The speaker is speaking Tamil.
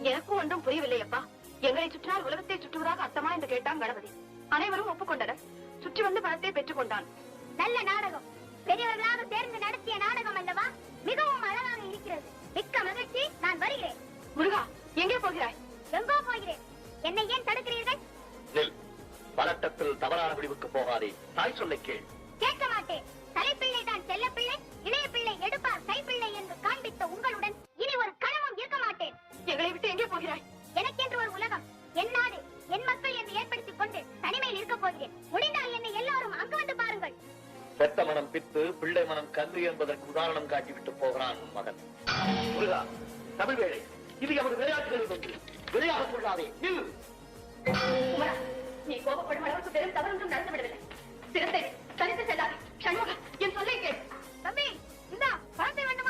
எனக்கும் ஒன்றும் புரியவில்லை அப்பா. எங்களை சுற்றினால் உலகத்தை சுற்றுவதாக அர்த்தமா என்று கேட்டான் கணபதி. அனைவரும் ஒப்புக்கொண்டனர். சுற்றி வந்து பணத்தை பெற்றுக் கொண்டான். நல்ல நாடகம், பெரியவர்களாக சேர்ந்து நடத்திய நாடகம் அல்லவா? மிகவும் அழகாக இருக்கிறது. மிக்க மகிழ்ச்சி. நான் வருகிறேன். முருகா, எங்கே போகிறாய்? எங்கோ போகிறேன். என்னை ஏன் தடுக்கிறீர்கள்? பதட்டத்தில் தவறான முடிவுக்கு போகாதே. தாய் சொல்லை கேள். கேட்க மாட்டேன். தலைப்பிள்ளை தான் செல்ல பிள்ளை, இளைய பிள்ளை எடுப்பார் கைப்பிள்ளை என்று காண்பித்த உங்களுடன் இனி ஒரு கணமும் இருக்க மாட்டேன். எங்களை விட்டு எங்கே போகிறாய்? எனக்கென்று ஒரு உலகம், என் நாடு, என் மக்கள் என்று ஏற்படுத்திக் கொண்டு தனிமையில் இருக்க போகிறேன். முடிந்தால் என்னை எல்லாரும் அங்கு வந்து பாருங்கள். பெத்த மனம் பித்து, பிள்ளை மனம் கன்று என்பதற்கு உதாரணம் காட்டிவிட்டு போகிறான் உன் மகன். முருகா, தமிழ் வேளை, இது எமது விளையாட்டுகளில் ஒன்று. விளையாடக் கொள்ளாதே. நீ கோபப்படும் அளவுக்கு பெரும் தவறு ஒன்றும் நடந்துவிடவில்லை. சிறுத்தை தனித்து செல்லாதே. சண்முகா, என் சொல்லை கேள். தம்பி, இந்தா பணத்தை வேண்டும்.